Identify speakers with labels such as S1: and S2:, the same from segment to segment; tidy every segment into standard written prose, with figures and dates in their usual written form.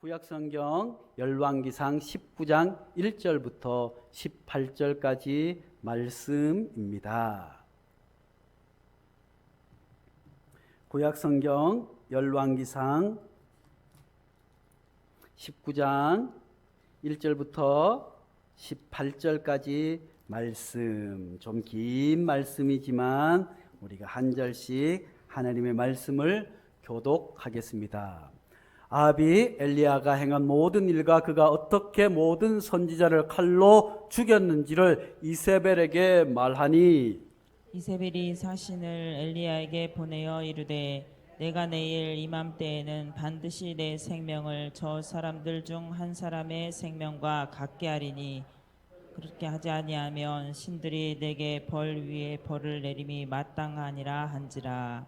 S1: 구약성경 열왕기상 19장 1절부터 18절까지 말씀입니다. 구약성경 열왕기상 19장 1절부터 18절까지 말씀, 좀 긴 말씀이지만 우리가 한 절씩 하나님의 말씀을 교독하겠습니다. 아합이 엘리야가 행한 모든 일과 그가 어떻게 모든 선지자를 칼로 죽였는지를 이세벨에게 말하니,
S2: 이세벨이 사신을 엘리야에게 보내어 이르되 내가 내일 이맘때에는 반드시 내 생명을 저 사람들 중 한 사람의 생명과 같게 하리니 그렇게 하지 아니하면 신들이 내게 벌 위에 벌을 내림이 마땅하니라 한지라.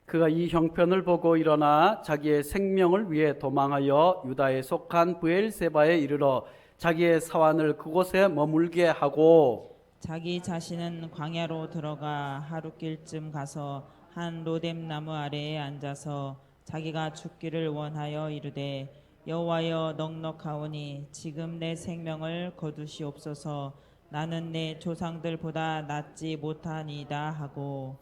S1: 그가 이 형편을 보고 일어나 자기의 생명을 위해 도망하여 유다에 속한 브엘세바에 이르러 자기의 사환을 그곳에 머물게 하고,
S2: 자기 자신은 광야로 들어가 하루길쯤 가서 한 로뎀 나무 아래에 앉아서 자기가 죽기를 원하여 이르되 여호와여 넉넉하오니 지금 내 생명을 거두시옵소서. 나는 내 조상들보다 낫지 못하니이다 하고,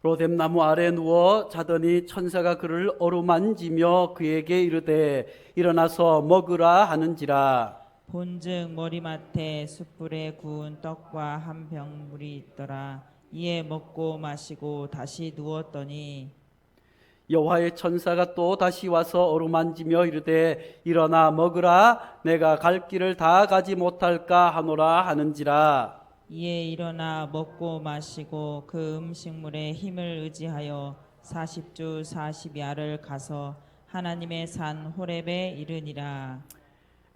S1: 로뎀나무 아래 누워 자더니 천사가 그를 어루만지며 그에게 이르되 일어나서 먹으라 하는지라.
S2: 본즉 머리맡에 숯불에 구운 떡과 한 병 물이 있더라. 이에 먹고 마시고 다시 누웠더니
S1: 여호와의 천사가 또 다시 와서 어루만지며 이르되 일어나 먹으라, 내가 갈 길을 다 가지 못할까 하노라 하는지라.
S2: 이에 일어나 먹고 마시고 그 음식물에 힘을 의지하여 40주 40야를 가서 하나님의 산 호렙에 이르니라.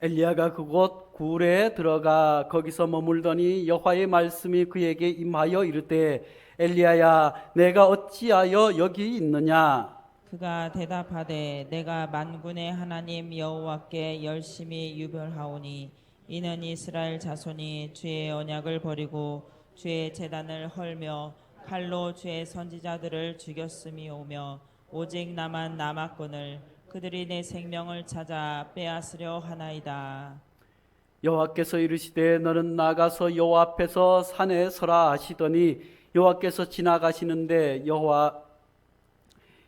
S1: 엘리야가 그곳 굴에 들어가 거기서 머물더니 여호와의 말씀이 그에게 임하여 이르되 엘리야야, 내가 어찌하여 여기 있느냐?
S2: 그가 대답하되 내가 만군의 하나님 여호와께 열심히 유별하오니 이는 이스라엘 자손이 주의 언약을 버리고 주의 제단을 헐며 칼로 주의 선지자들을 죽였음이오며 오직 나만 남았거늘 그들이 내 생명을 찾아 빼앗으려 하나이다.
S1: 여호와께서 이르시되 너는 나가서 여호와 앞에서 산에 서라 하시더니 여호와께서 지나가시는데 여호와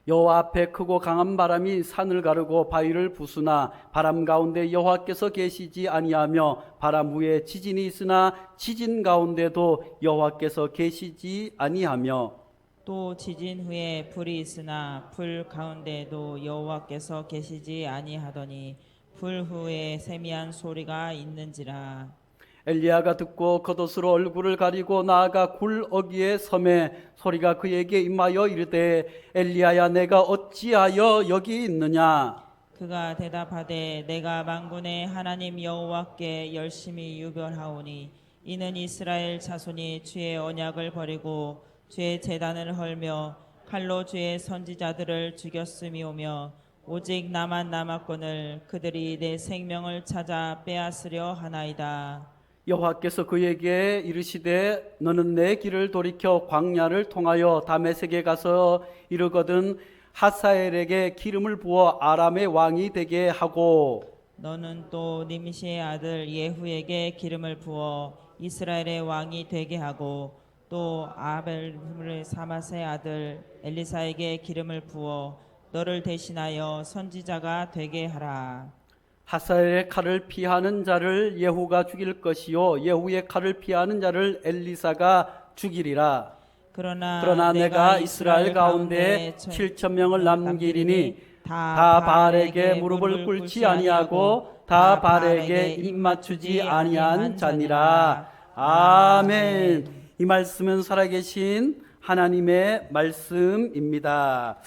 S1: 앞에 크고 강한 바람이 산을 가르고 바위를 부수나 바람 가운데 여호와께서 계시지 아니하며 바람 위에 지진이 있으나 지진 가운데도 여호와께서 계시지 아니하며
S2: 또 지진 후에 불이 있으나 불 가운데에도 여호와께서 계시지 아니하더니 불 후에 세미한 소리가 있는지라.
S1: 엘리야가 듣고 겉옷으로 얼굴을 가리고 나아가 굴 어귀에 섬에 소리가 그에게 임하여 이르되 엘리야야, 내가 어찌하여 여기 있느냐?
S2: 그가 대답하되 내가 만군의 하나님 여호와께 열심히 유별하오니 이는 이스라엘 자손이 주의 언약을 버리고 주의 제단을 헐며 칼로 주의 선지자들을 죽였음이오며 오직 나만 남았거늘 그들이 내 생명을 찾아 빼앗으려 하나이다.
S1: 여호와께서 그에게 이르시되 너는 내 길을 돌이켜 광야를 통하여 다메섹에 가서 이르거든 하사엘에게 기름을 부어 아람의 왕이 되게 하고
S2: 너는 또 님시의 아들 예후에게 기름을 부어 이스라엘의 왕이 되게 하고 또 아벨의 사맛의 아들 엘리사에게 기름을 부어 너를 대신하여 선지자가 되게 하라.
S1: 하사엘의 칼을 피하는 자를 예후가 죽일 것이요 예후의 칼을 피하는 자를 엘리사가 죽이리라. 그러나 내가 이스라엘 가운데 7천 명을 남기리니 다 바알에게 무릎을 꿇지 아니하고 다 바알에게 입 맞추지 아니한 자니라. 아멘. 이 말씀은 살아계신 하나님의 말씀입니다.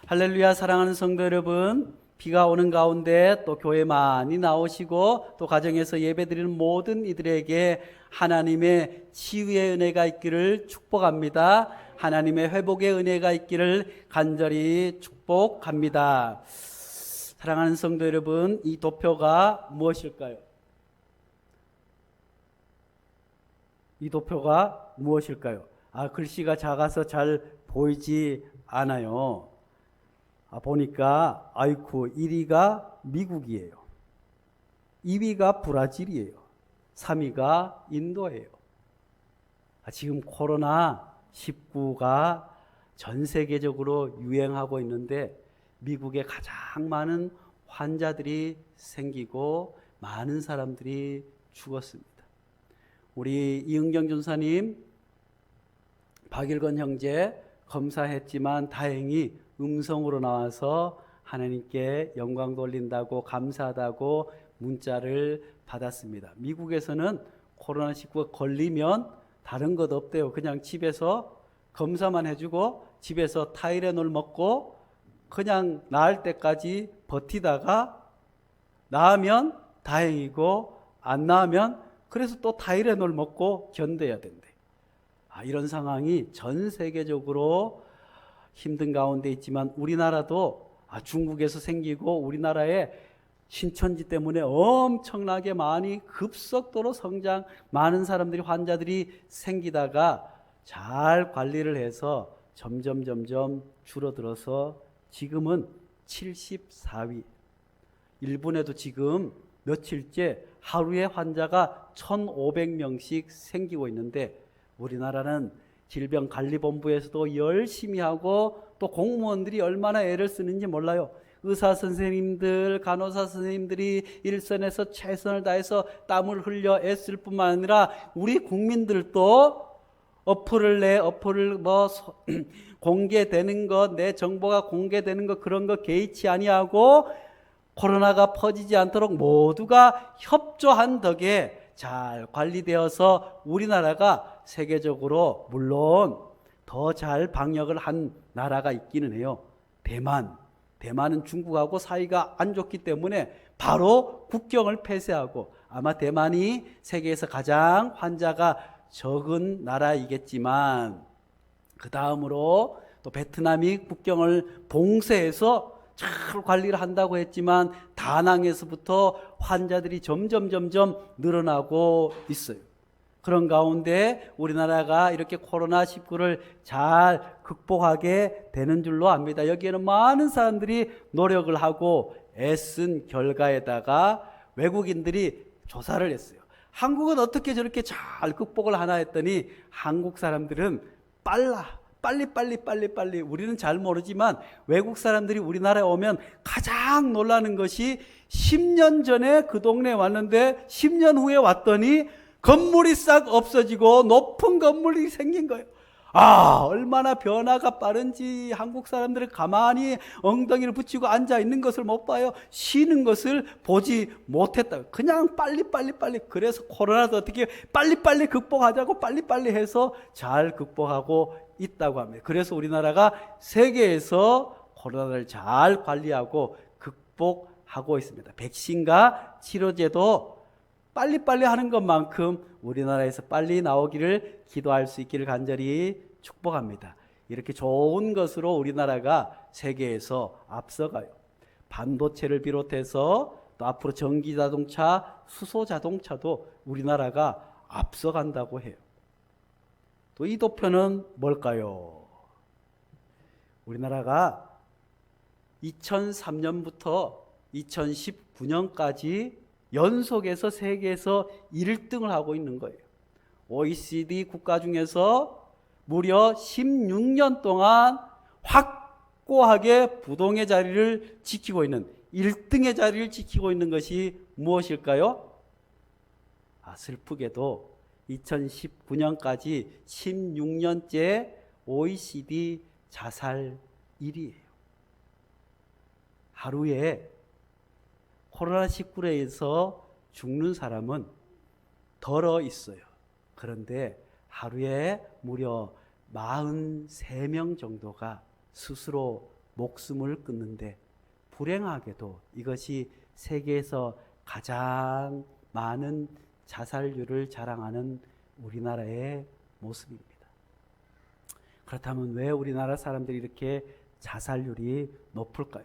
S1: 할렐루야. 사랑하는 성도 여러분, 비가 오는 가운데 또 교회 많이 나오시고 또 가정에서 예배드리는 모든 이들에게 하나님의 치유의 은혜가 있기를 축복합니다. 하나님의 회복의 은혜가 있기를 간절히 축복합니다. 사랑하는 성도 여러분, 이 도표가 무엇일까요? 이 도표가 무엇일까요? 글씨가 작아서 잘 보이지 않아요. 보니까 아이쿠 1위가 미국이에요. 2위가 브라질이에요. 3위가 인도예요. 지금 코로나19가 전 세계적으로 유행하고 있는데 미국에 가장 많은 환자들이 생기고 많은 사람들이 죽었습니다. 우리 이은경 전사님, 박일건 형제 검사했지만 다행히 음성으로 나와서 하나님께 영광 돌린다고 감사하다고 문자를 받았습니다. 미국에서는 코로나19가 걸리면 다른 것 없대요. 그냥 집에서 검사만 해주고 집에서 타이레놀 먹고 그냥 나을 때까지 버티다가 나으면 다행이고 안 나으면 그래서 또 타이레놀 먹고 견뎌야 된대. 이런 상황이 전 세계적으로 힘든 가운데 있지만 우리나라도 중국에서 생기고 우리나라에 신천지 때문에 엄청나게 많이 급속도로 성장, 많은 사람들이 환자들이 생기다가 잘 관리를 해서 점점 줄어들어서 지금은 74위. 일본에도 지금 며칠째 하루에 환자가 1,500명씩 생기고 있는데 우리나라는 질병관리본부에서도 열심히 하고 또 공무원들이 얼마나 애를 쓰는지 몰라요. 의사 선생님들, 간호사 선생님들이 일선에서 최선을 다해서 땀을 흘려 애쓸 뿐만 아니라 우리 국민들도 어플을 공개되는 것, 내 정보가 공개되는 것 그런 거 개의치 아니하고 코로나가 퍼지지 않도록 모두가 협조한 덕에 잘 관리되어서 우리나라가 세계적으로 물론 더 잘 방역을 한 나라가 있기는 해요. 대만은 중국하고 사이가 안 좋기 때문에 바로 국경을 폐쇄하고 아마 대만이 세계에서 가장 환자가 적은 나라이겠지만 그 다음으로 또 베트남이 국경을 봉쇄해서 잘 관리를 한다고 했지만 다낭에서부터 환자들이 점점 늘어나고 있어요. 그런 가운데 우리나라가 이렇게 코로나19를 잘 극복하게 되는 줄로 압니다. 여기에는 많은 사람들이 노력을 하고 애쓴 결과에다가 외국인들이 조사를 했어요. 한국은 어떻게 저렇게 잘 극복을 하나 했더니 한국 사람들은 빨리 우리는 잘 모르지만 외국 사람들이 우리나라에 오면 가장 놀라는 것이 10년 전에 그 동네에 왔는데 10년 후에 왔더니 건물이 싹 없어지고 높은 건물이 생긴 거예요. 얼마나 변화가 빠른지 한국 사람들은 가만히 엉덩이를 붙이고 앉아 있는 것을 못 봐요. 쉬는 것을 보지 못했다. 그냥 빨리. 그래서 코로나도 어떻게 빨리 극복하자고 빨리 해서 잘 극복하고 있다고 합니다. 그래서 우리나라가 세계에서 코로나를 잘 관리하고 극복하고 있습니다. 백신과 치료제도 빨리 하는 것만큼 우리나라에서 빨리 나오기를 기도할 수 있기를 간절히 축복합니다. 이렇게 좋은 것으로 우리나라가 세계에서 앞서가요. 반도체를 비롯해서 또 앞으로 전기자동차, 수소자동차도 우리나라가 앞서간다고 해요. 또 이 도표는 뭘까요? 우리나라가 2003년부터 2019년까지 연속해서 세계에서 1등을 하고 있는 거예요. OECD 국가 중에서 무려 16년 동안 확고하게 부동의 자리를 지키고 있는 1등의 자리를 지키고 있는 것이 무엇일까요? 슬프게도 2019년까지 16년째 OECD 자살 1위예요. 하루에 코로나19로 인해서 죽는 사람은 덜어 있어요. 그런데 하루에 무려 43명 정도가 스스로 목숨을 끊는데 불행하게도 이것이 세계에서 가장 많은 자살률을 자랑하는 우리나라의 모습입니다. 그렇다면 왜 우리나라 사람들이 이렇게 자살률이 높을까요?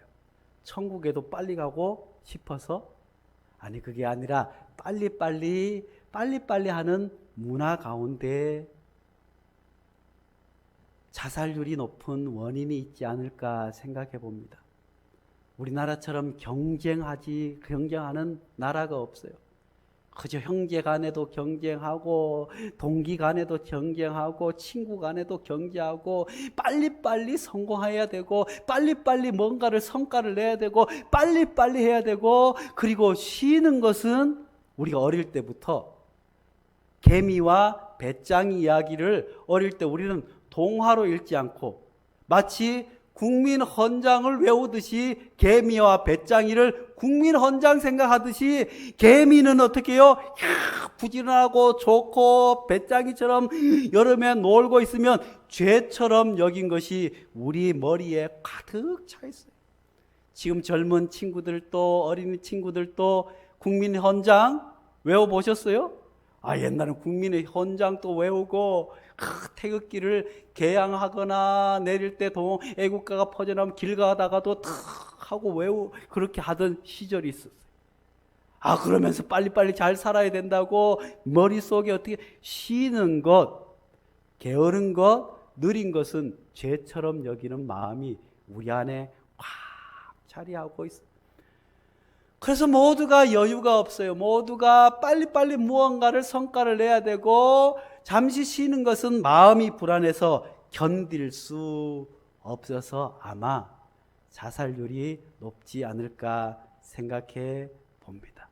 S1: 천국에도 빨리 가고 싶어서? 아니, 그게 아니라 빨리 하는 문화 가운데 자살률이 높은 원인이 있지 않을까 생각해 봅니다. 우리나라처럼 경쟁하는 나라가 없어요. 그저 형제 간에도 경쟁하고 동기 간에도 경쟁하고 친구 간에도 경쟁하고 빨리빨리 성공해야 되고 빨리빨리 뭔가를 성과를 내야 되고 빨리빨리 해야 되고, 그리고 쉬는 것은 우리가 어릴 때부터 개미와 배짱이 이야기를 어릴 때 우리는 동화로 읽지 않고 마치 국민헌장을 외우듯이 개미와 배짱이를 국민헌장 생각하듯이, 개미는 어떻게 해요? 부지런하고 좋고 배짱이처럼 여름에 놀고 있으면 죄처럼 여긴 것이 우리 머리에 가득 차 있어요. 지금 젊은 친구들도 어린이 친구들도 국민헌장 외워보셨어요? 옛날엔 국민의 헌장도 외우고 태극기를 개양하거나 내릴 때 애국가가 퍼져나오면 길 가다가도 탁 하고 그렇게 하던 시절이 있었어요. 그러면서 빨리빨리 잘 살아야 된다고 머릿속에 어떻게 쉬는 것, 게으른 것, 느린 것은 죄처럼 여기는 마음이 우리 안에 꽉 자리하고 있어요. 그래서 모두가 여유가 없어요. 모두가 빨리빨리 무언가를 성과를 내야 되고, 잠시 쉬는 것은 마음이 불안해서 견딜 수 없어서 아마 자살률이 높지 않을까 생각해 봅니다.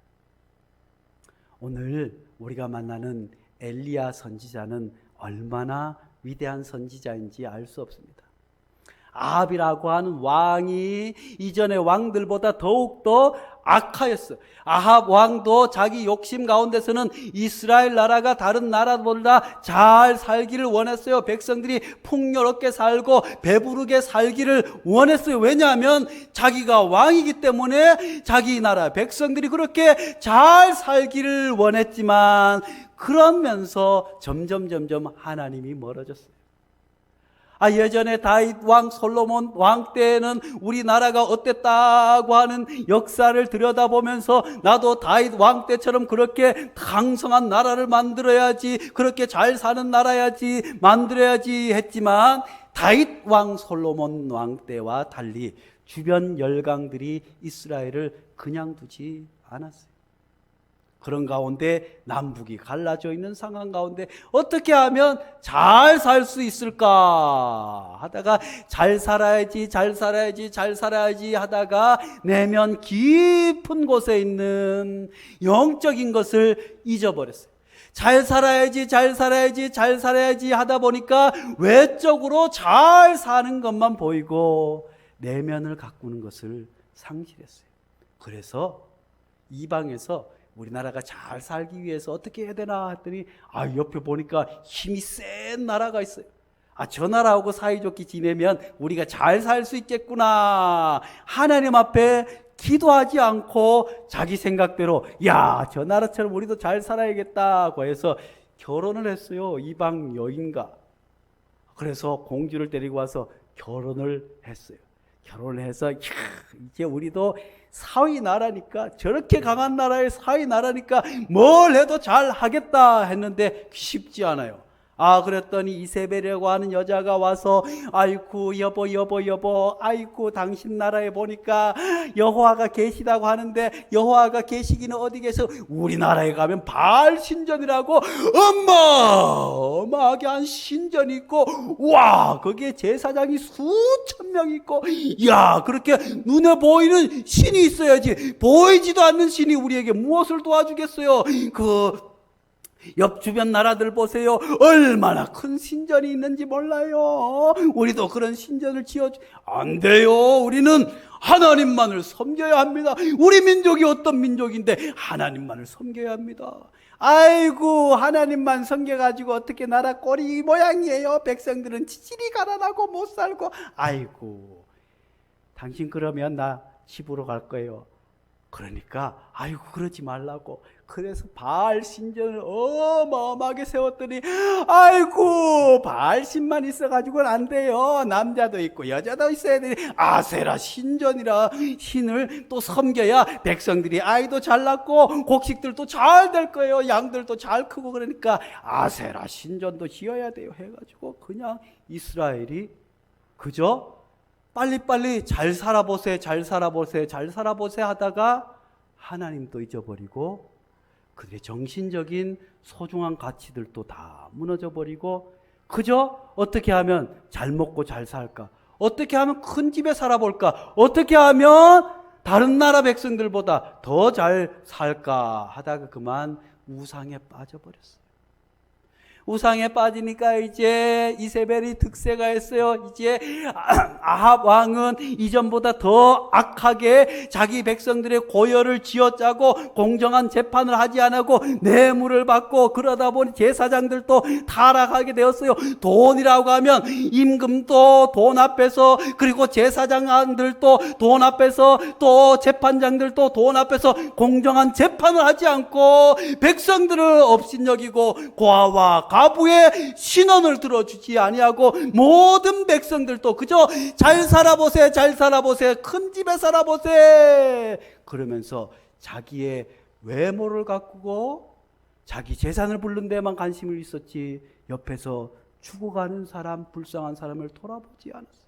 S1: 오늘 우리가 만나는 엘리야 선지자는 얼마나 위대한 선지자인지 알 수 없습니다. 아합이라고 하는 왕이 이전의 왕들보다 더욱더 악하였어요. 아합 왕도 자기 욕심 가운데서는 이스라엘 나라가 다른 나라보다 잘 살기를 원했어요. 백성들이 풍요롭게 살고 배부르게 살기를 원했어요. 왜냐하면 자기가 왕이기 때문에 자기 나라 백성들이 그렇게 잘 살기를 원했지만, 그러면서 점점 하나님이 멀어졌어요. 예전에 다윗 왕, 솔로몬 왕 때에는 우리나라가 어땠다고 하는 역사를 들여다보면서 나도 다윗 왕 때처럼 그렇게 강성한 나라를 만들어야지, 그렇게 잘 사는 나라야지 만들어야지 했지만, 다윗 왕, 솔로몬 왕 때와 달리 주변 열강들이 이스라엘을 그냥 두지 않았어요. 그런 가운데 남북이 갈라져 있는 상황 가운데 어떻게 하면 잘 살 수 있을까 하다가 잘 살아야지 하다가 내면 깊은 곳에 있는 영적인 것을 잊어버렸어요. 잘 살아야지 하다 보니까 외적으로 잘 사는 것만 보이고 내면을 가꾸는 것을 상실했어요. 그래서 이방에서 우리나라가 잘 살기 위해서 어떻게 해야 되나 했더니 옆에 보니까 힘이 센 나라가 있어요. 저 나라하고 사이좋게 지내면 우리가 잘 살 수 있겠구나. 하나님 앞에 기도하지 않고 자기 생각대로 저 나라처럼 우리도 잘 살아야겠다고 해서 결혼을 했어요. 이방 여인과. 그래서 공주를 데리고 와서 결혼을 했어요. 결혼을 해서 이제 우리도 사위 나라니까, 저렇게 강한 나라의 사위 나라니까 뭘 해도 잘 하겠다 했는데 쉽지 않아요. 그랬더니 이세벨이라고 하는 여자가 와서 아이고 여보 아이고 당신 나라에 보니까 여호와가 계시다고 하는데 여호와가 계시기는 어디 계셔? 우리나라에 가면 바알 신전이라고 어마어마하게 한 신전이 있고, 와 거기에 제사장이 수천 명 있고, 그렇게 눈에 보이는 신이 있어야지 보이지도 않는 신이 우리에게 무엇을 도와주겠어요? 옆 주변 나라들 보세요. 얼마나 큰 신전이 있는지 몰라요. 우리도 그런 신전을 안 돼요. 우리는 하나님만을 섬겨야 합니다. 우리 민족이 어떤 민족인데 하나님만을 섬겨야 합니다. 아이고 하나님만 섬겨가지고 어떻게 나라 꼴이 이 모양이에요. 백성들은 지질이 가난하고 못 살고. 아이고 당신 그러면 나 집으로 갈 거예요. 그러니까 그러지 말라고. 그래서 바알 신전을 어마어마하게 세웠더니 바알 신만 있어가지고는 안 돼요. 남자도 있고 여자도 있어야 되니 아세라 신전이라 신을 또 섬겨야 백성들이 아이도 잘 낳고 곡식들도 잘 될 거예요. 양들도 잘 크고. 그러니까 아세라 신전도 지어야 돼요 해가지고 그냥 이스라엘이 그저 빨리빨리 잘 살아보세, 잘 살아보세, 잘 살아보세 하다가 하나님도 잊어버리고 그들의 정신적인 소중한 가치들도 다 무너져버리고 그저 어떻게 하면 잘 먹고 잘 살까? 어떻게 하면 큰 집에 살아볼까? 어떻게 하면 다른 나라 백성들보다 더 잘 살까 하다가 그만 우상에 빠져버렸어요. 우상에 빠지니까 이제 이세벨이 득세가 했어요. 이제 아합 왕은 이전보다 더 악하게 자기 백성들의 고열을 쥐어짜고 공정한 재판을 하지 않고 뇌물을 받고 그러다 보니 제사장들도 타락하게 되었어요. 돈이라고 하면 임금도 돈 앞에서 그리고 제사장들도 돈 앞에서 또 재판장들도 돈 앞에서 공정한 재판을 하지 않고 백성들을 업신여기고 고아와 가부의 신원을 들어주지 아니하고 모든 백성들도 그저 잘 살아보세, 잘 살아보세, 큰 집에 살아보세 그러면서 자기의 외모를 가꾸고 자기 재산을 부른 데만 관심을 있었지 옆에서 죽어가는 사람, 불쌍한 사람을 돌아보지 않았어요.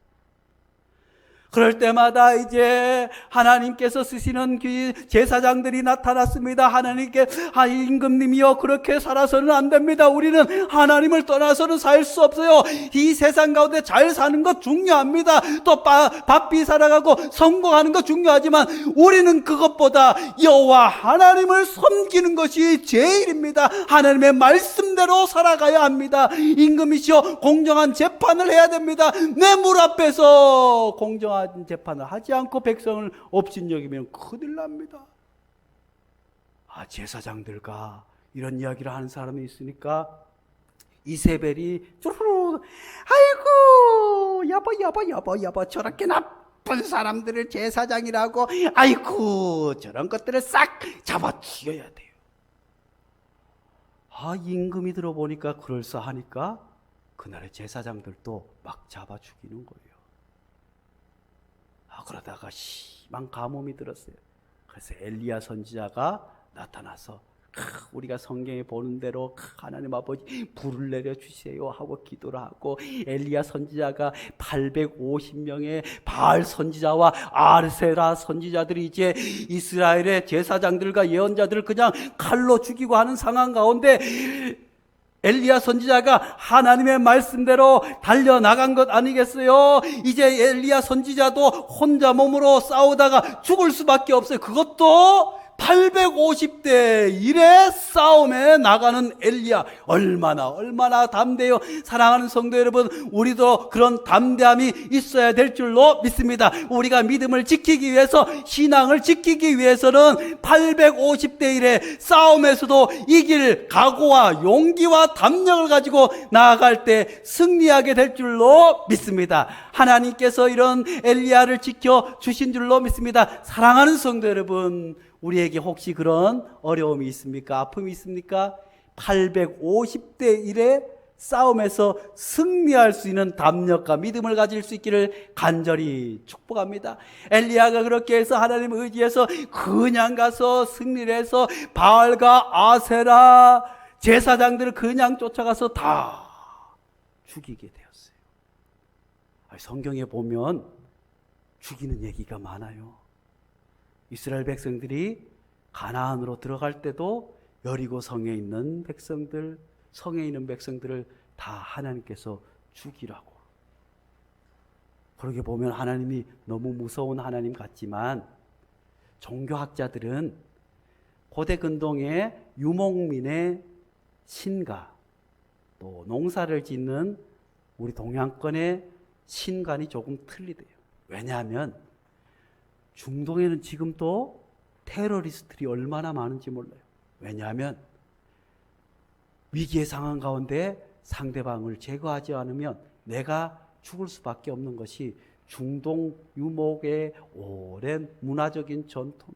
S1: 그럴 때마다 이제 하나님께서 쓰시는 그 제사장들이 나타났습니다. 하나님께 임금님이여 그렇게 살아서는 안 됩니다. 우리는 하나님을 떠나서는 살 수 없어요. 이 세상 가운데 잘 사는 것 중요합니다. 또 바삐 살아가고 성공하는 것 중요하지만 우리는 그것보다 여호와 하나님을 섬기는 것이 제일입니다. 하나님의 말씀대로 살아가야 합니다. 임금이시여 공정한 재판을 해야 됩니다. 내 물 앞에서 공정한 재판을 하지 않고 백성을 업신여기면 큰일 납니다. 제사장들과 이런 이야기를 하는 사람이 있으니까 이세벨이 쭈루루 아이고 여보 저렇게 나쁜 사람들을 제사장이라고 아이고 저런 것들을 싹 잡아 죽여야 돼요. 임금이 들어보니까 그럴싸하니까 그날의 제사장들도 막 잡아 죽이는 거예요. 그러다가 심한 가뭄이 들었어요. 그래서 엘리야 선지자가 나타나서 우리가 성경에 보는 대로 하나님 아버지 불을 내려 주세요 하고 기도를 하고 엘리야 선지자가 850명의 바알 선지자와 아르세라 선지자들이 이제 이스라엘의 제사장들과 예언자들을 그냥 칼로 죽이고 하는 상황 가운데 엘리야 선지자가 하나님의 말씀대로 달려나간 것 아니겠어요? 이제 엘리야 선지자도 혼자 몸으로 싸우다가 죽을 수밖에 없어요. 그것도 850대 1의 싸움에 나가는 엘리야 얼마나 담대해요. 사랑하는 성도 여러분, 우리도 그런 담대함이 있어야 될 줄로 믿습니다. 우리가 믿음을 지키기 위해서, 신앙을 지키기 위해서는 850대 1의 싸움에서도 이길 각오와 용기와 담력을 가지고 나아갈 때 승리하게 될 줄로 믿습니다. 하나님께서 이런 엘리야를 지켜주신 줄로 믿습니다. 사랑하는 성도 여러분, 우리에게 혹시 그런 어려움이 있습니까? 아픔이 있습니까? 850대 1의 싸움에서 승리할 수 있는 담력과 믿음을 가질 수 있기를 간절히 축복합니다. 엘리야가 그렇게 해서 하나님 의지해서 그냥 가서 승리를 해서 바알과 아세라 제사장들을 그냥 쫓아가서 다 죽이게 되었어요. 성경에 보면 죽이는 얘기가 많아요. 이스라엘 백성들이 가나안으로 들어갈 때도 여리고 성에 있는 백성들, 성에 있는 백성들을 다 하나님께서 죽이라고. 그렇게 보면 하나님이 너무 무서운 하나님 같지만 종교학자들은 고대 근동의 유목민의 신과 또 농사를 짓는 우리 동양권의 신관이 조금 틀리대요. 왜냐하면 중동에는 지금도 테러리스트들이 얼마나 많은지 몰라요. 왜냐하면 위기의 상황 가운데 상대방을 제거하지 않으면 내가 죽을 수밖에 없는 것이 중동 유목의 오랜 문화적인 전통.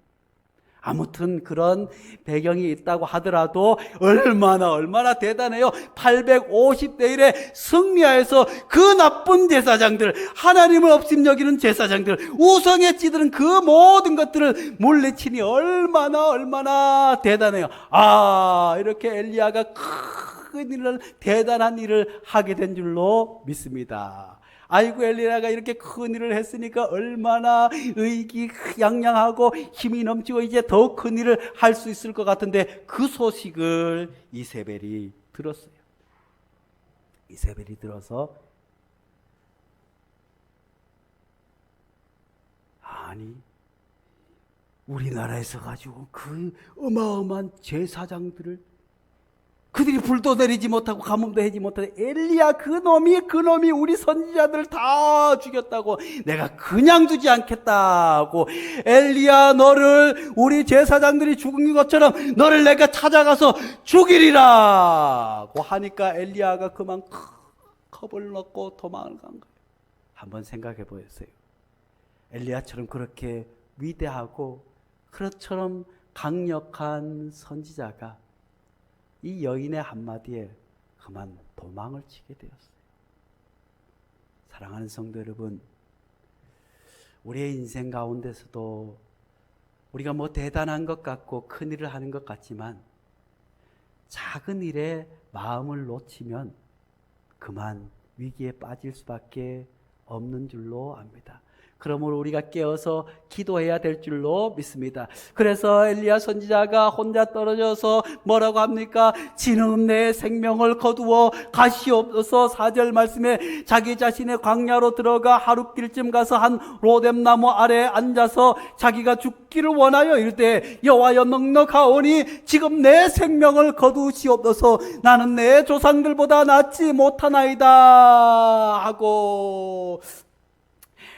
S1: 아무튼 그런 배경이 있다고 하더라도 얼마나 대단해요. 850대 1에 승리하여서 그 나쁜 제사장들, 하나님을 업신여기는 제사장들, 우상에 찌드는 그 모든 것들을 물리치니 얼마나 대단해요. 이렇게 엘리야가 큰 일을, 대단한 일을 하게 된 줄로 믿습니다. 아이고 엘리야가 이렇게 큰 일을 했으니까 얼마나 의기양양하고 힘이 넘치고 이제 더 큰 일을 할 수 있을 것 같은데 그 소식을 이세벨이 들었어요. 이세벨이 들어서 아니 우리나라에서 가지고 그 어마어마한 제사장들을 그들이 불도 내리지 못하고 가뭄도 해지 못하고 엘리야 그놈이 우리 선지자들 다 죽였다고 내가 그냥 두지 않겠다고 엘리야 너를 우리 제사장들이 죽은 것처럼 너를 내가 찾아가서 죽이리라고 하니까 엘리야가 그만 겁을 넣고 도망을 간 거예요. 한번 생각해 보세요. 엘리야처럼 그렇게 위대하고 그처럼 강력한 선지자가 이 여인의 한마디에 그만 도망을 치게 되었어요. 사랑하는 성도 여러분, 우리의 인생 가운데서도 우리가 뭐 대단한 것 같고 큰 일을 하는 것 같지만 작은 일에 마음을 놓치면 그만 위기에 빠질 수밖에 없는 줄로 압니다. 그러므로 우리가 깨어서 기도해야 될 줄로 믿습니다. 그래서 엘리야 선지자가 혼자 떨어져서 뭐라고 합니까? 지금 내 생명을 거두어 가시옵소서. 4절 말씀에 자기 자신의 광야로 들어가 하룻길쯤 가서 한 로뎀나무 아래에 앉아서 자기가 죽기를 원하여 이를 때 여호와여 넉넉하오니 지금 내 생명을 거두시옵소서. 나는 내 조상들보다 낫지 못하나이다 하고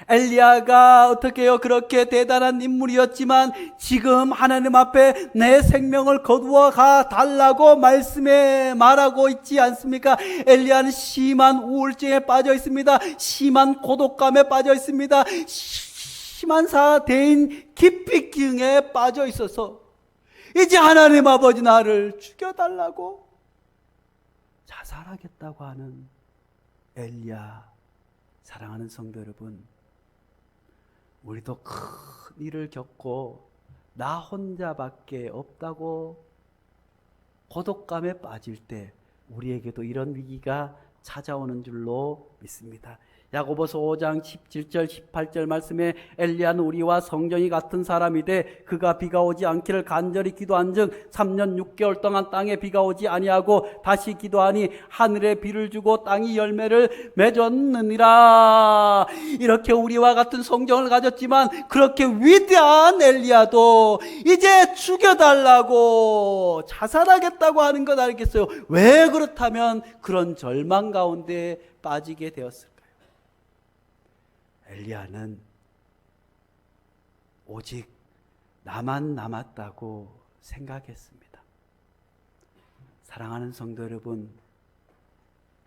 S1: 엘리야가 어떻게요? 그렇게 대단한 인물이었지만 지금 하나님 앞에 내 생명을 거두어 가 달라고 말씀에 말하고 있지 않습니까? 엘리야는 심한 우울증에 빠져 있습니다. 심한 고독감에 빠져 있습니다. 심한 대인 기피증에 빠져 있어서 이제 하나님 아버지 나를 죽여달라고 자살하겠다고 하는 엘리야. 사랑하는 성도 여러분, 우리도 큰 일을 겪고 나 혼자밖에 없다고 고독감에 빠질 때 우리에게도 이런 위기가 찾아오는 줄로 믿습니다. 야고보서 5장 17절 18절 말씀에 엘리야는 우리와 성전이 같은 사람이되 그가 비가 오지 않기를 간절히 기도한즉 3년 6개월 동안 땅에 비가 오지 아니하고 다시 기도하니 하늘에 비를 주고 땅이 열매를 맺었느니라. 이렇게 우리와 같은 성정을 가졌지만 그렇게 위대한 엘리야도 이제 죽여달라고 자살하겠다고 하는 것 알겠어요? 왜 그렇다면 그런 절망 가운데 빠지게 되었을까요? 엘리야는 오직 나만 남았다고 생각했습니다. 사랑하는 성도 여러분,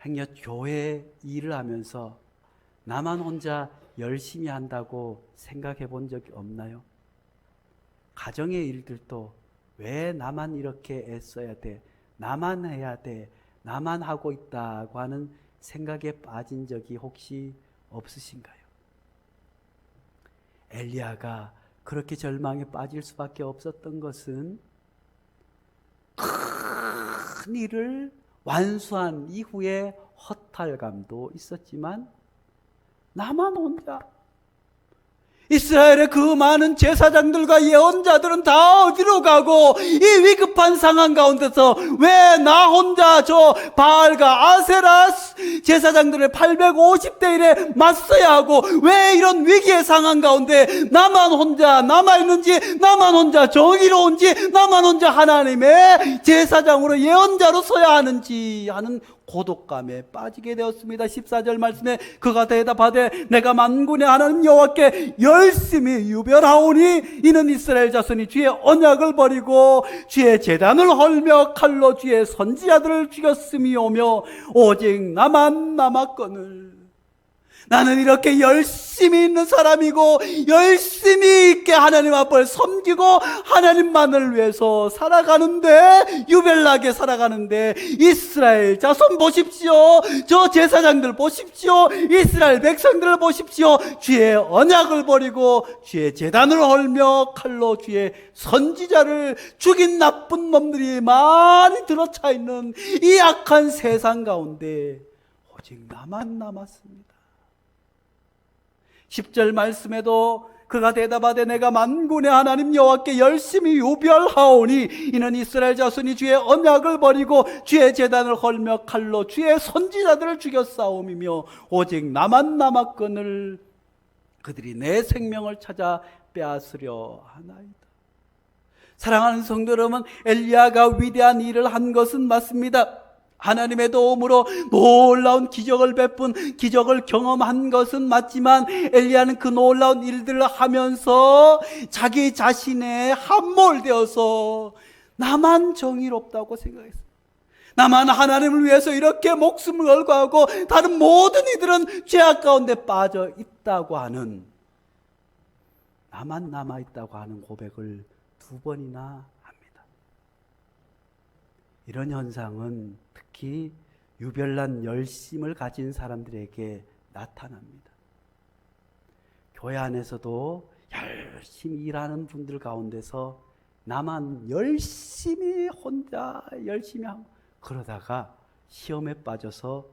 S1: 행여 교회 일을 하면서 나만 혼자 열심히 한다고 생각해 본 적이 없나요? 가정의 일들도 왜 나만 이렇게 애써야 돼? 나만 해야 돼? 나만 하고 있다고 하는 생각에 빠진 적이 혹시 없으신가요? 엘리야가 그렇게 절망에 빠질 수밖에 없었던 것은 큰 일을 완수한 이후에 허탈감도 있었지만 나만 혼자 이스라엘의 그 많은 제사장들과 예언자들은 다 어디로 가고 이 위급한 상황 가운데서 왜 나 혼자 저 바알과 아세라 제사장들의 850대 1에 맞서야 하고 왜 이런 위기의 상황 가운데 나만 혼자 남아있는지, 나만 혼자 정의로운지, 나만 혼자 하나님의 제사장으로 예언자로 서야 하는지 하는 고독감에 빠지게 되었습니다. 14절 말씀에 그가 대답하되 내가 만군의 하나님 여호와께 열심히 유별하오니 이는 이스라엘 자손이 주의 언약을 버리고 주의 제단을 헐며 칼로 주의 선지자들을 죽였음이오며 오직 나만 남았거늘. 나는 이렇게 열심히 있는 사람이고 열심히 있게 하나님 앞을 섬기고 하나님만을 위해서 살아가는데, 유별나게 살아가는데 이스라엘 자손 보십시오. 저 제사장들 보십시오. 이스라엘 백성들을 보십시오. 주의 언약을 버리고 주의 제단을 헐며 칼로 주의 선지자를 죽인 나쁜 놈들이 많이 들어차 있는 이 악한 세상 가운데 오직 나만 남았습니다. 10절 말씀에도 그가 대답하되 내가 만군의 하나님 여호와께 열심히 유별하오니 이는 이스라엘 자손이 주의 언약을 버리고 주의 제단을 헐며 칼로 주의 선지자들을 죽였사옴이며 오직 나만 남았거늘 그들이 내 생명을 찾아 빼앗으려 하나이다. 사랑하는 성도 여러분, 엘리야가 위대한 일을 한 것은 맞습니다. 하나님의 도움으로 놀라운 기적을 베푼, 기적을 경험한 것은 맞지만 엘리야는 그 놀라운 일들을 하면서 자기 자신에 함몰되어서 나만 정의롭다고 생각했어요. 나만 하나님을 위해서 이렇게 목숨을 걸고 하고 다른 모든 이들은 죄악 가운데 빠져 있다고 하는, 나만 남아있다고 하는 고백을 2번이나 합니다. 이런 현상은 특히 유별난 열심을 가진 사람들에게 나타납니다. 교회 안에서도 열심히 일하는 분들 가운데서 나만 열심히 혼자 열심히 하고 그러다가 시험에 빠져서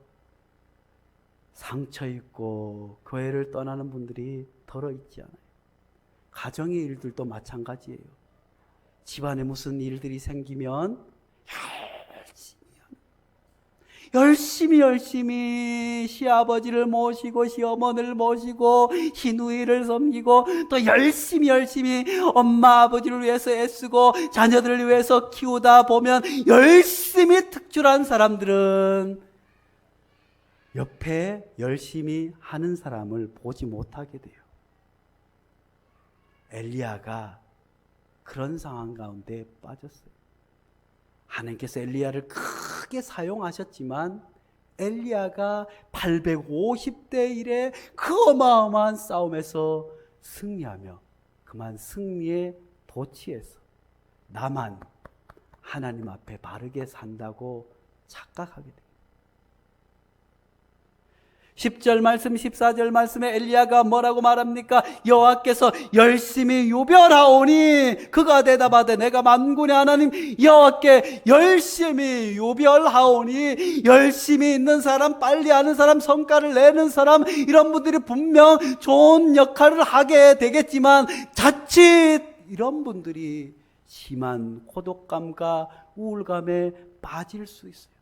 S1: 상처 입고 교회를 떠나는 분들이 덜어 있지 않아요. 가정의 일들도 마찬가지예요. 집안에 무슨 일들이 생기면 열심히 시아버지를 모시고 시어머니를 모시고 시누이를 섬기고 또 열심히 엄마 아버지를 위해서 애쓰고 자녀들을 위해서 키우다 보면 열심히 특출한 사람들은 옆에 열심히 하는 사람을 보지 못하게 돼요. 엘리야가 그런 상황 가운데 빠졌어요. 하나님께서 엘리야를 크게 사용하셨지만 엘리야가 850대 1의 그 어마어마한 싸움에서 승리하며 그만 승리에 도취해서 나만 하나님 앞에 바르게 산다고 착각하게 돼요. 10절 말씀, 14절 말씀에 엘리야가 뭐라고 말합니까? 여호와께서 열심히 유별하오니 그가 대답하되 내가 만군의 하나님 여호와께 열심히 유별하오니, 열심히 있는 사람, 빨리 하는 사람, 성과를 내는 사람, 이런 분들이 분명 좋은 역할을 하게 되겠지만 자칫 이런 분들이 심한 고독감과 우울감에 빠질 수 있어요.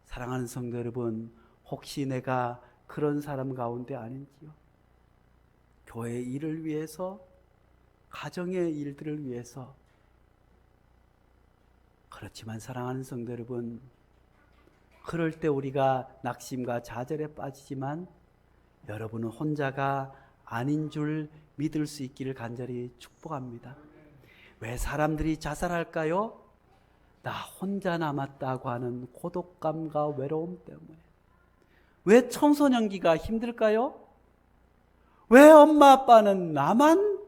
S1: 사랑하는 성도 여러분, 혹시 내가 그런 사람 가운데 아닌지요? 교회 일을 위해서, 가정의 일들을 위해서. 그렇지만 사랑하는 성도 여러분, 그럴 때 우리가 낙심과 좌절에 빠지지만 여러분은 혼자가 아닌 줄 믿을 수 있기를 간절히 축복합니다. 왜 사람들이 자살할까요? 나 혼자 남았다고 하는 고독감과 외로움 때문에. 왜 청소년기가 힘들까요? 왜 엄마 아빠는 나만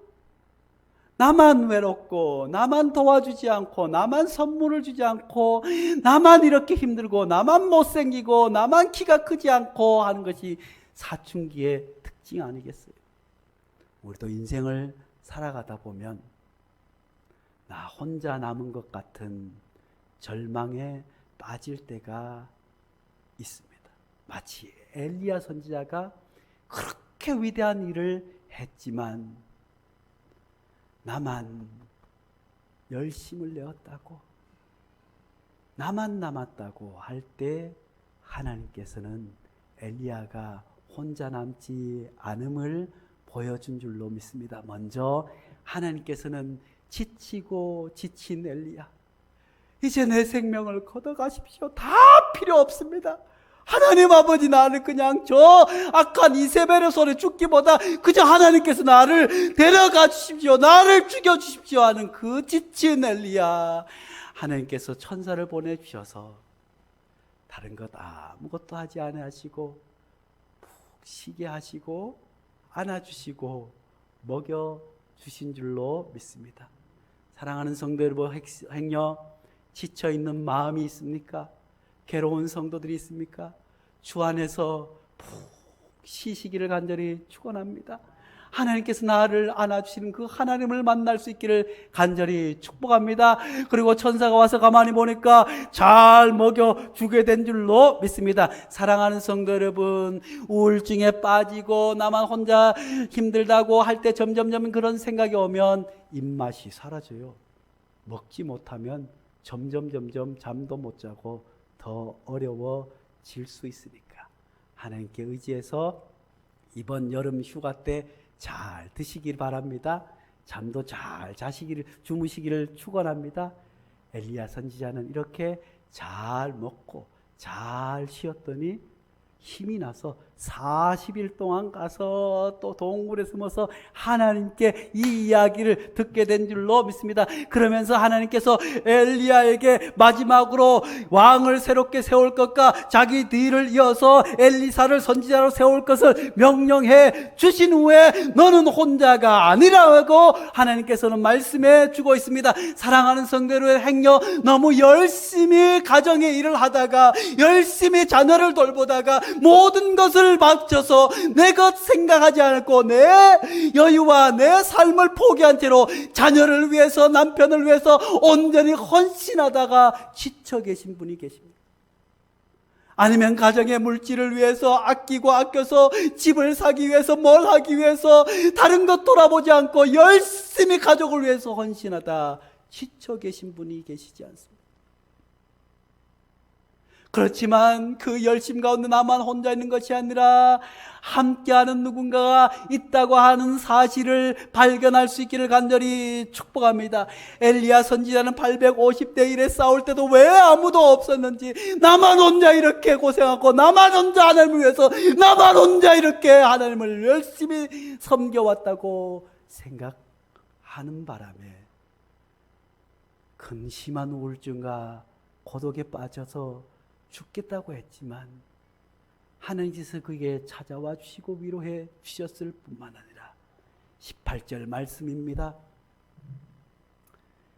S1: 외롭고 나만 도와주지 않고 나만 선물을 주지 않고 나만 이렇게 힘들고 나만 못생기고 나만 키가 크지 않고 하는 것이 사춘기의 특징 아니겠어요? 우리도 인생을 살아가다 보면 나 혼자 남은 것 같은 절망에 빠질 때가 있습니다. 마치 엘리야 선지자가 그렇게 위대한 일을 했지만 나만 열심을 내었다고, 나만 남았다고 할 때 하나님께서는 엘리야가 혼자 남지 않음을 보여준 줄로 믿습니다. 먼저 하나님께서는 지치고 지친 엘리야, 이제 내 생명을 걷어가십시오. 다 필요 없습니다. 하나님 아버지, 나를 그냥 저 악한 이세벨의 손에 죽기보다 그저 하나님께서 나를 데려가 주십시오, 나를 죽여주십시오 하는 그 지친 엘리야, 하나님께서 천사를 보내주셔서 다른 것 아무것도 하지 않으시고 푹 쉬게 하시고 안아주시고 먹여주신 줄로 믿습니다. 사랑하는 성도 여러분, 행여 지쳐있는 마음이 있습니까? 괴로운 성도들이 있습니까? 주 안에서 푹 쉬시기를 간절히 축원합니다. 하나님께서 나를 안아주시는 그 하나님을 만날 수 있기를 간절히 축복합니다. 그리고 천사가 와서 가만히 보니까 잘 먹여주게 된 줄로 믿습니다. 사랑하는 성도 여러분, 우울증에 빠지고 나만 혼자 힘들다고 할 때 점점점 그런 생각이 오면 입맛이 사라져요. 먹지 못하면 점점 잠도 못 자고 더 어려워질 수 있으니까 하나님께 의지해서 이번 여름 휴가 때 잘 드시길 바랍니다. 잠도 잘 주무시기를 축원합니다. 엘리야 선지자는 이렇게 잘 먹고 잘 쉬었더니 힘이 나서 40일 동안 가서 또 동굴에 숨어서 하나님께 이 이야기를 듣게 된 줄로 믿습니다. 그러면서 하나님께서 엘리야에게 마지막으로 왕을 새롭게 세울 것과 자기 뒤를 이어서 엘리사를 선지자로 세울 것을 명령해 주신 후에 너는 혼자가 아니라고 하나님께서는 말씀해 주고 있습니다. 사랑하는 성도들의 행여 너무 열심히 가정의 일을 하다가 열심히 자녀를 돌보다가 모든 것을 맞춰서 내 것 생각하지 않고 내 여유와 내 삶을 포기한 채로 자녀를 위해서 남편을 위해서 온전히 헌신하다가 지쳐 계신 분이 계십니다. 아니면 가정의 물질을 위해서 아끼고 아껴서 집을 사기 위해서 뭘 하기 위해서 다른 것 돌아보지 않고 열심히 가족을 위해서 헌신하다 지쳐 계신 분이 계시지 않습니까? 그렇지만 그 열심 가운데 나만 혼자 있는 것이 아니라 함께하는 누군가가 있다고 하는 사실을 발견할 수 있기를 간절히 축복합니다. 엘리야 선지자는 850대 1에 싸울 때도 왜 아무도 없었는지, 나만 혼자 이렇게 고생하고 나만 혼자 하나님을 위해서 나만 혼자 이렇게 하나님을 열심히 섬겨왔다고 생각하는 바람에 근심한 우울증과 고독에 빠져서 죽겠다고 했지만 하나님께서 그에게 찾아와 주시고 위로해 주셨을 뿐만 아니라 18절 말씀입니다.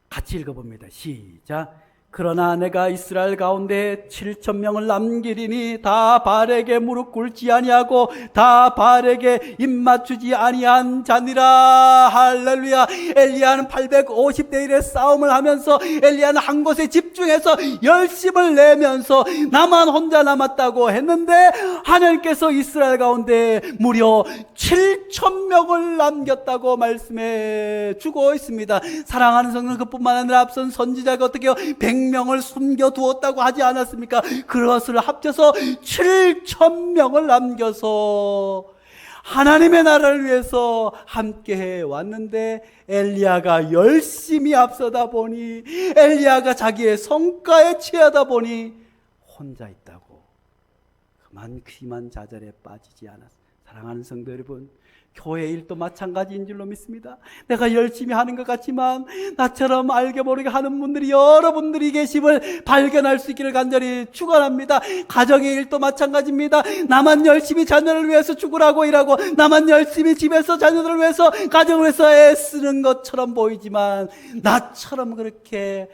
S1: 같이 읽어봅니다. 시작. 그러나 내가 이스라엘 가운데 7,000명을 남기리니 다 바알에게 무릎 꿇지 아니하고 다 바알에게 입 맞추지 아니한 자니라. 할렐루야. 엘리야는 850대 1의 싸움을 하면서 엘리야는 한 곳에 집중해서 열심을 내면서 나만 혼자 남았다고 했는데 하나님께서 이스라엘 가운데 무려 7,000명을 남겼다고 말씀해 주고 있습니다. 사랑하는 성도, 그뿐만 아니라 앞선 선지자가 어떻게 100명을 숨겨두었다고 하지 않았습니까? 그것을 합쳐서 7,000명을 남겨서 하나님의 나라를 위해서 함께해 왔는데 엘리야가 열심히 앞서다 보니, 엘리야가 자기의 성과에 취하다 보니 혼자 있다고 그만 기만자잘에 빠지지 않았습니다. 사랑하는 성도 여러분, 교회 일도 마찬가지인 줄로 믿습니다. 내가 열심히 하는 것 같지만 나처럼 알게 모르게 하는 분들이 여러분들이 계심을 발견할 수 있기를 간절히 축원합니다. 가정의 일도 마찬가지입니다. 나만 열심히 자녀를 위해서 죽으라고 일하고 나만 열심히 집에서 자녀들을 위해서 가정을 위해서 애쓰는 것처럼 보이지만 나처럼 그렇게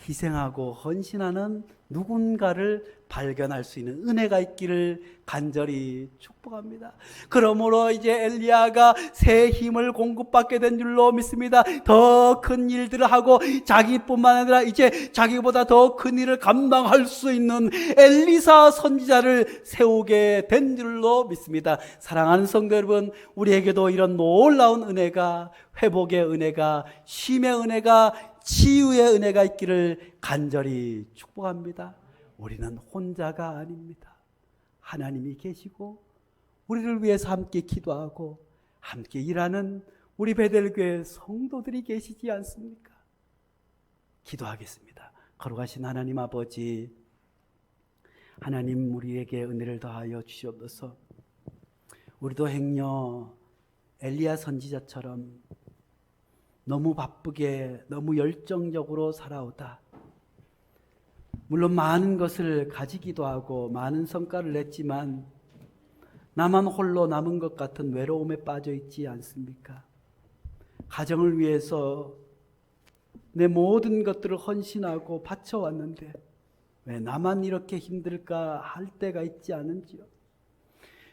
S1: 희생하고 헌신하는 누군가를 발견할 수 있는 은혜가 있기를 간절히 축복합니다. 그러므로 이제 엘리야가 새 힘을 공급받게 된 줄로 믿습니다. 더 큰 일들을 하고 자기뿐만 아니라 이제 자기보다 더 큰 일을 감당할 수 있는 엘리사 선지자를 세우게 된 줄로 믿습니다. 사랑하는 성도 여러분, 우리에게도 이런 놀라운 은혜가, 회복의 은혜가, 쉼의 은혜가, 치유의 은혜가 있기를 간절히 축복합니다. 우리는 혼자가 아닙니다. 하나님이 계시고 우리를 위해서 함께 기도하고 함께 일하는 우리 베델교회 성도들이 계시지 않습니까? 기도하겠습니다. 거룩하신 하나님 아버지, 하나님 우리에게 은혜를 더하여 주시옵소서. 우리도 행여 엘리야 선지자처럼 너무 바쁘게 너무 열정적으로 살아오다 물론 많은 것을 가지기도 하고 많은 성과를 냈지만 나만 홀로 남은 것 같은 외로움에 빠져 있지 않습니까? 가정을 위해서 내 모든 것들을 헌신하고 바쳐왔는데 왜 나만 이렇게 힘들까 할 때가 있지 않은지요?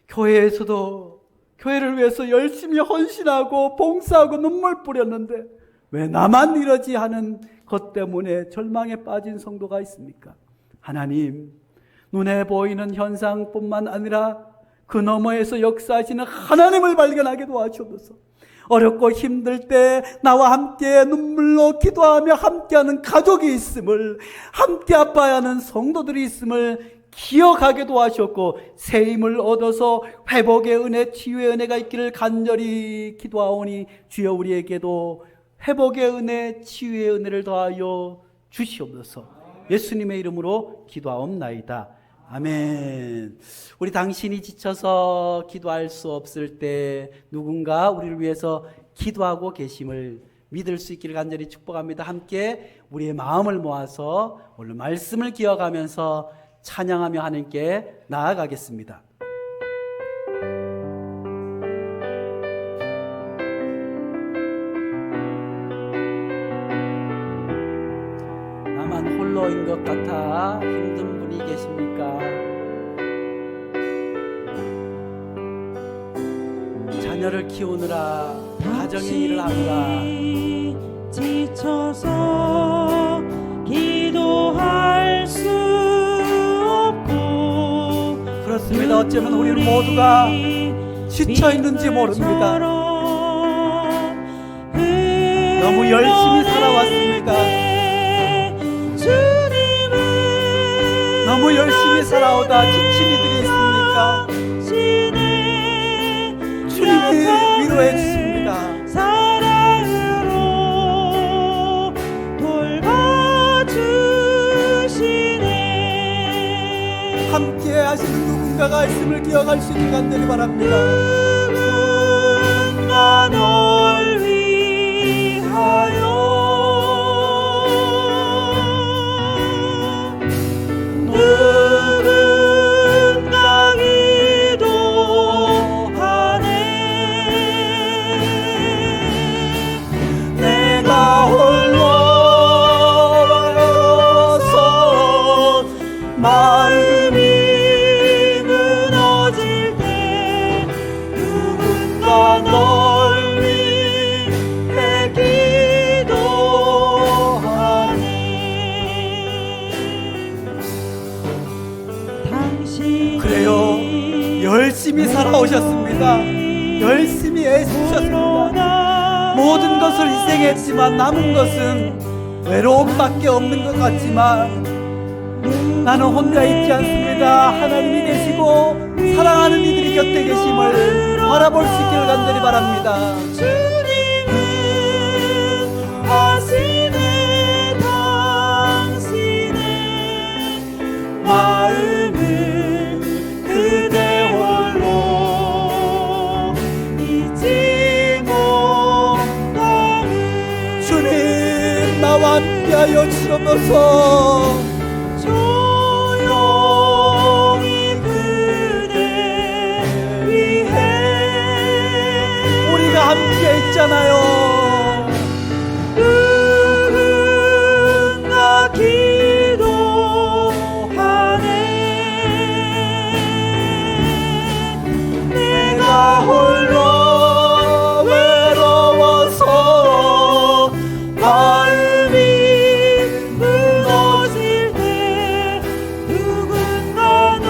S1: 교회에서도 교회를 위해서 열심히 헌신하고 봉사하고 눈물 뿌렸는데 왜 나만 이러지 하는 것 때문에 절망에 빠진 성도가 있습니까? 하나님, 눈에 보이는 현상뿐만 아니라 그 너머에서 역사하시는 하나님을 발견하게 도와주옵소서. 어렵고 힘들 때 나와 함께 눈물로 기도하며 함께하는 가족이 있음을, 함께 아파하는 성도들이 있음을 기억하게 도와주셨고 새 힘을 얻어서 회복의 은혜, 치유의 은혜가 있기를 간절히 기도하오니 주여 우리에게도 회복의 은혜, 치유의 은혜를 더하여 주시옵소서. 예수님의 이름으로 기도하옵나이다. 아멘. 우리 당신이 지쳐서 기도할 수 없을 때 누군가 우리를 위해서 기도하고 계심을 믿을 수 있기를 간절히 축복합니다. 함께 우리의 마음을 모아서 오늘 말씀을 기억하면서 찬양하며 하나님께 나아가겠습니다. 나만 홀로인 것 같아 힘든 분이 계십니까? 자녀를 키우느라 가정의 일을 하느라
S2: 지쳐서 기도할 수 없고
S1: 그렇습니다. 어쩌면 우리는 모두가 지쳐 있는지 모릅니다. 너무 열심히 살아왔습니까? 너무 열심히 살아오다 지친 이들이 있습니까? 주님이 위로해 주십니다.
S2: 사랑으로 돌봐주시네.
S1: 함께 하시는 누군가가 있음을 기억할 수 있길 간절히 바랍니다.
S2: 누군가 널 위하여 누군가 기도하네. 내가 홀로 외로워서 마음이 무너질 때 누군가 널 위해 기도하네.
S1: 그래요. 열심히 살아오셨습니다. 열심히 애쓰셨습니다. 모든 것을 희생했지만 남은 것은 외로움밖에 없는 것 같지만 나는 혼자 있지 않습니다. 하나님이 계시고 사랑하는 이들이 곁에 계심을 바라볼 수 있기를 간절히 바랍니다.
S2: 주님은 하시네. 당신의 마음을 그대 홀로 잊지 못함을.
S1: 주님 나와 함께하여 주옵소서.
S2: 조용히 그대 위해
S1: 우리가 함께 있잖아요.
S2: 누군가 기도하네. 내가 홀로 외로워서 마음이 무너질 때 누군가 널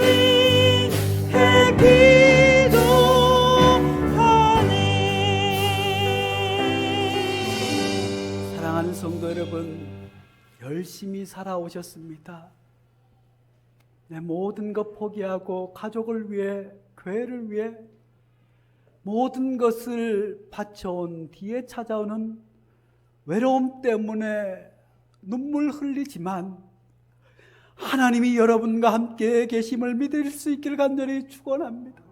S2: 위해 기도하네.
S1: 사랑하는 성도 여러분, 열심히 살아오셨습니다. 내 모든 것 포기하고 가족을 위해, 교회를 위해 모든 것을 바쳐온 뒤에 찾아오는 외로움 때문에 눈물 흘리지만 하나님이 여러분과 함께 계심을 믿을 수 있기를 간절히 축원합니다.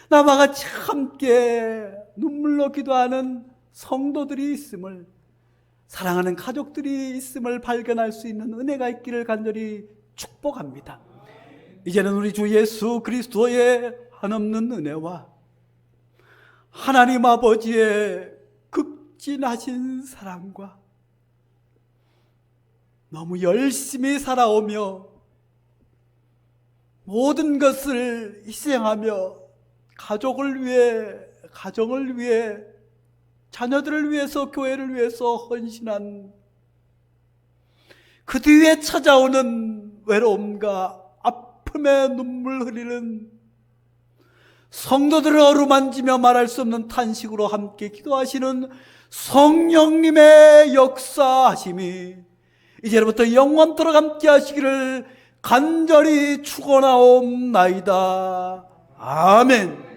S1: 나와 같이 함께 눈물로 기도하는 성도들이 있음을, 사랑하는 가족들이 있음을 발견할 수 있는 은혜가 있기를 간절히 축복합니다. 이제는 우리 주 예수 그리스도의 한없는 은혜와 하나님 아버지의 극진하신 사랑과 너무 열심히 살아오며 모든 것을 희생하며 가족을 위해, 가정을 위해, 자녀들을 위해서, 교회를 위해서 헌신한 그 뒤에 찾아오는 외로움과 아픔에 눈물 흐리는 성도들을 어루만지며 말할 수 없는 탄식으로 함께 기도하시는 성령님의 역사하심이 이제부터 영원토록 함께 하시기를 간절히 축원하옵나이다. 아멘.